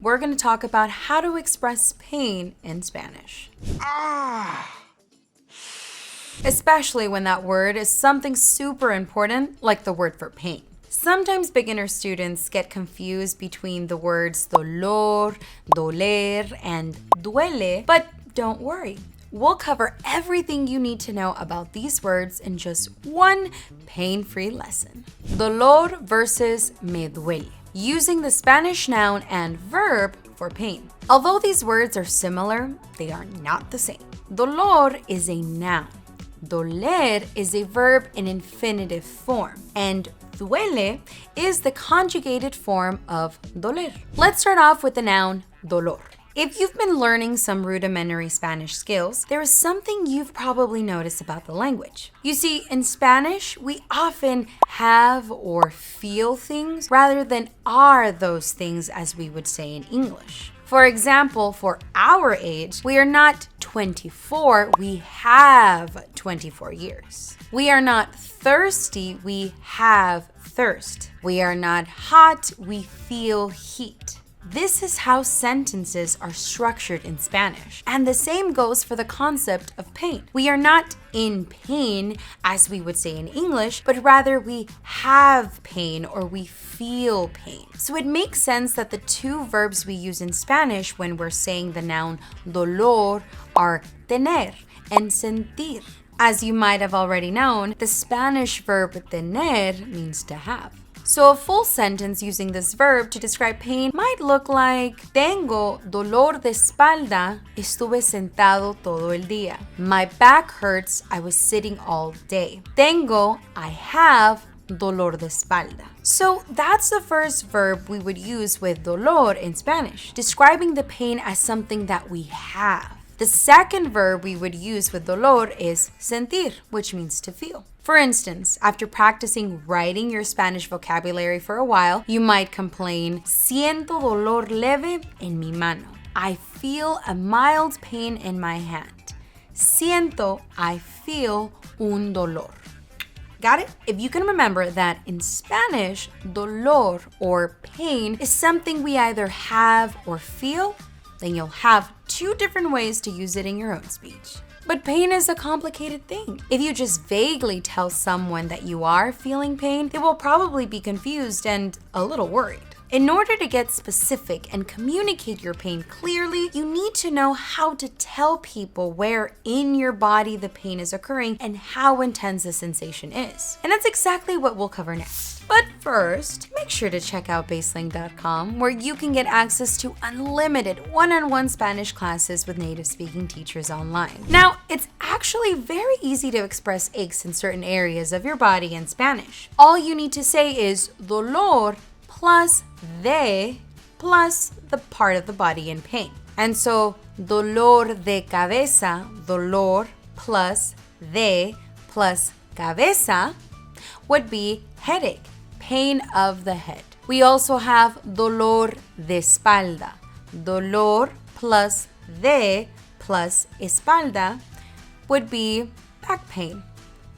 we're going to talk about how to express pain in Spanish. Especially when that word is something super important, like the word for pain. Sometimes beginner students get confused between the words dolor, doler, and duele, but don't worry. We'll cover everything you need to know about these words in just one pain-free lesson. Dolor versus me duele, using the Spanish noun and verb for pain. Although these words are similar, they are not the same. Dolor is a noun. Doler is a verb in infinitive form, and duele is the conjugated form of doler. Let's start off with the noun dolor. If you've been learning some rudimentary Spanish skills, there is something you've probably noticed about the language. You see, in Spanish, we often have or feel things rather than are those things as we would say in English. For example, for our age, we are not 24, we have 24 years. We are not thirsty, we have thirst. We are not hot, we feel heat. This is how sentences are structured in Spanish. And the same goes for the concept of pain. We are not in pain, as we would say in English, but rather we have pain or we feel pain. So it makes sense that the two verbs we use in Spanish when we're saying the noun dolor are tener and sentir. As you might have already known, the Spanish verb tener means to have. So a full sentence using this verb to describe pain might look like: Tengo dolor de espalda, estuve sentado todo el día. My back hurts, I was sitting all day. Tengo, I have, dolor de espalda. So that's the first verb we would use with dolor in Spanish, describing the pain as something that we have. The second verb we would use with dolor is sentir, which means to feel. For instance, after practicing writing your Spanish vocabulary for a while, you might complain, siento dolor leve en mi mano. I feel a mild pain in my hand. Siento, I feel un dolor. Got it? If you can remember that in Spanish, dolor or pain is something we either have or feel, then you'll have two different ways to use it in your own speech. But pain is a complicated thing. If you just vaguely tell someone that you are feeling pain, they will probably be confused and a little worried. In order to get specific and communicate your pain clearly, you need to know how to tell people where in your body the pain is occurring and how intense the sensation is. And that's exactly what we'll cover next. But first, make sure to check out BaseLang.com, where you can get access to unlimited one-on-one Spanish classes with native speaking teachers online. Now, it's actually very easy to express aches in certain areas of your body in Spanish. All you need to say is dolor plus de plus the part of the body in pain. And so, dolor de cabeza, dolor plus de plus cabeza would be headache, pain of the head. We also have dolor de espalda. Dolor plus de plus espalda would be back pain,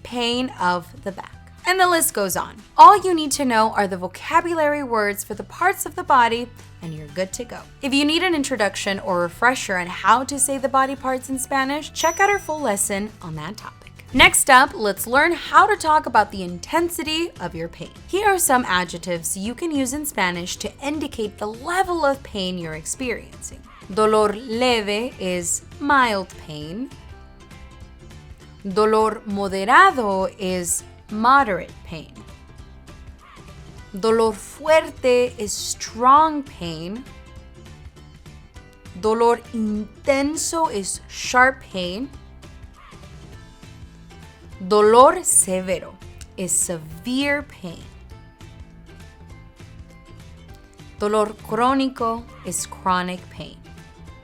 pain of the back. And the list goes on. All you need to know are the vocabulary words for the parts of the body, and you're good to go. If you need an introduction or refresher on how to say the body parts in Spanish, check out our full lesson on that topic. Next up, let's learn how to talk about the intensity of your pain. Here are some adjectives you can use in Spanish to indicate the level of pain you're experiencing. Dolor leve is mild pain. Dolor moderado is moderate pain. Dolor fuerte is strong pain. Dolor intenso is sharp pain. Dolor severo is severe pain. Dolor crónico is chronic pain.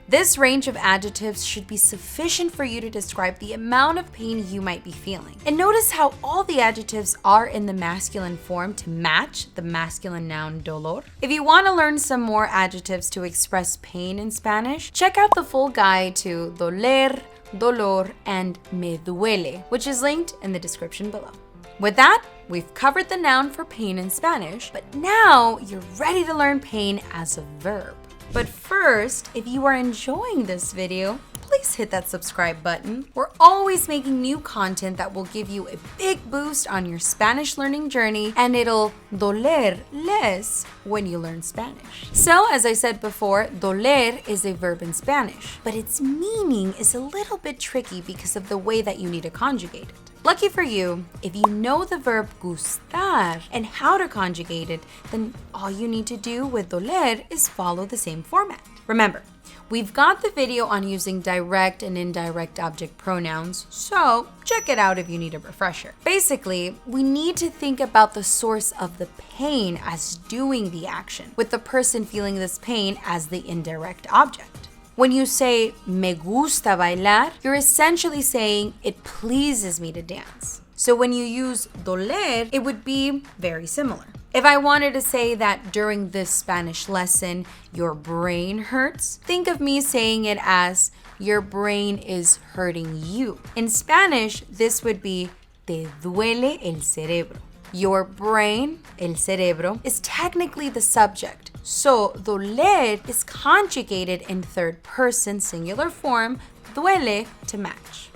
This range of adjectives should be sufficient for you to describe the amount of pain you might be feeling. And notice how all the adjectives are in the masculine form to match the masculine noun dolor. If you want to learn some more adjectives to express pain in Spanish, check out the full guide to doler, dolor, and me duele, which is linked in the description below. With that, we've covered the noun for pain in Spanish, but now you're ready to learn pain as a verb. But first, if you are enjoying this video, please hit that subscribe button. We're always making new content that will give you a big boost on your Spanish learning journey, and it'll doler less when you learn Spanish. So, as I said before, doler is a verb in Spanish, but its meaning is a little bit tricky because of the way that you need to conjugate it. Lucky for you, if you know the verb gustar and how to conjugate it, then all you need to do with doler is follow the same format. Remember, we've got the video on using direct and indirect object pronouns, so check it out if you need a refresher. Basically, we need to think about the source of the pain as doing the action, with the person feeling this pain as the indirect object. When you say me gusta bailar, you're essentially saying it pleases me to dance. So when you use doler, it would be very similar. If I wanted to say that during this Spanish lesson, your brain hurts, think of me saying it as your brain is hurting you. In Spanish, this would be te duele el cerebro. Your brain, el cerebro, is technically the subject. So doler is conjugated in third person singular form, duele, to match.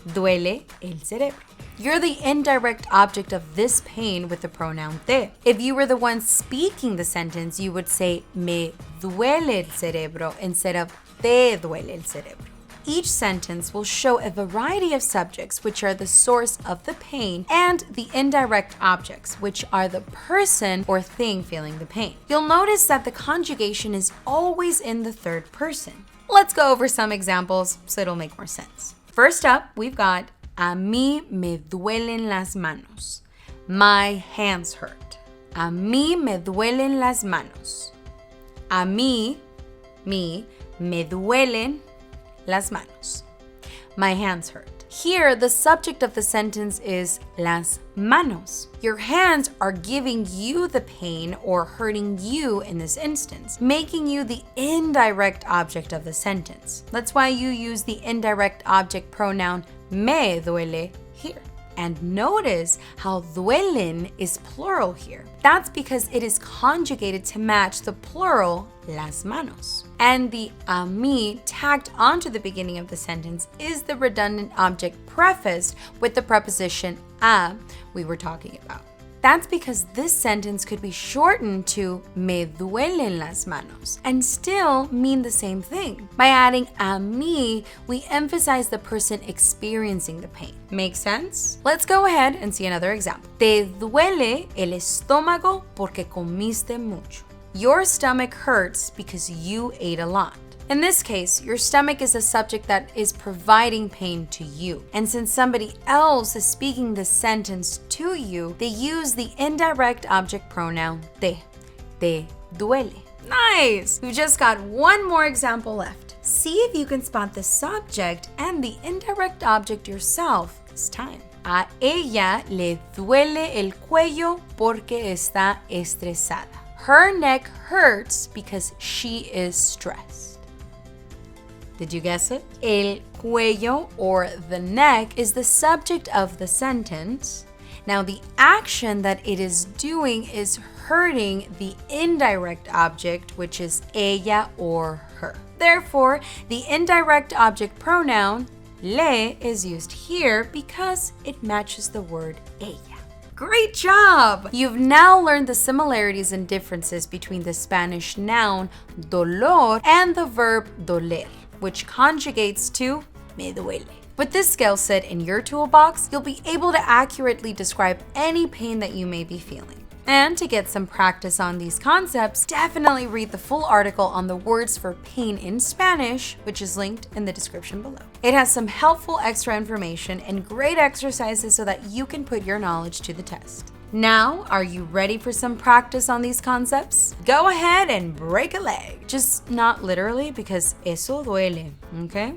Duele el cerebro. You're the indirect object of this pain with the pronoun te. If you were the one speaking the sentence, you would say me duele el cerebro instead of te duele el cerebro. Each sentence will show a variety of subjects, which are the source of the pain, and the indirect objects, which are the person or thing feeling the pain. You'll notice that the conjugation is always in the third person. Let's go over some examples so it'll make more sense. First up, we've got a mí me duelen las manos. My hands hurt. A mí me duelen las manos. A mí, me duelen las manos. My hands hurt. Here, the subject of the sentence is las manos. Your hands are giving you the pain or hurting you in this instance, making you the indirect object of the sentence. That's why you use the indirect object pronoun me duele here. And notice how duelen is plural here. That's because it is conjugated to match the plural las manos. And the a mí tagged onto the beginning of the sentence is the redundant object prefaced with the preposition a we were talking about. That's because this sentence could be shortened to me duelen las manos and still mean the same thing. By adding a mí, we emphasize the person experiencing the pain. Make sense? Let's go ahead and see another example. Te duele el estómago porque comiste mucho. Your stomach hurts because you ate a lot. In this case, your stomach is a subject that is providing pain to you. And since somebody else is speaking the sentence to you, they use the indirect object pronoun te. Te duele. Nice! We've just got one more example left. See if you can spot the subject and the indirect object yourself this time. A ella le duele el cuello porque está estresada. Her neck hurts because she is stressed. Did you guess it? El cuello, or the neck, is the subject of the sentence. Now, the action that it is doing is hurting the indirect object, which is ella or her. Therefore, the indirect object pronoun le is used here because it matches the word ella. Great job! You've now learned the similarities and differences between the Spanish noun dolor and the verb doler, which conjugates to me duele. With this skill set in your toolbox, you'll be able to accurately describe any pain that you may be feeling. And to get some practice on these concepts, definitely read the full article on the words for pain in Spanish, which is linked in the description below. It has some helpful extra information and great exercises so that you can put your knowledge to the test. Now, are you ready for some practice on these concepts? Go ahead and break a leg. Just not literally, because eso duele, okay?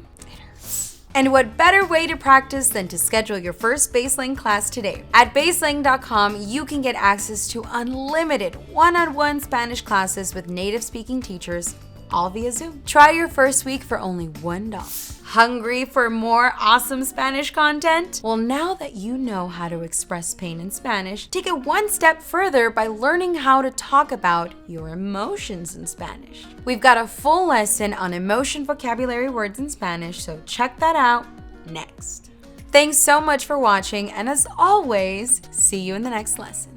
And what better way to practice than to schedule your first BaseLang class today? At BaseLang.com, you can get access to unlimited one-on-one Spanish classes with native speaking teachers all via Zoom. Try your first week for only $1. Hungry for more awesome Spanish content? Well, now that you know how to express pain in Spanish, take it one step further by learning how to talk about your emotions in Spanish. We've got a full lesson on emotion vocabulary words in Spanish, so check that out next. Thanks so much for watching, and as always, see you in the next lesson.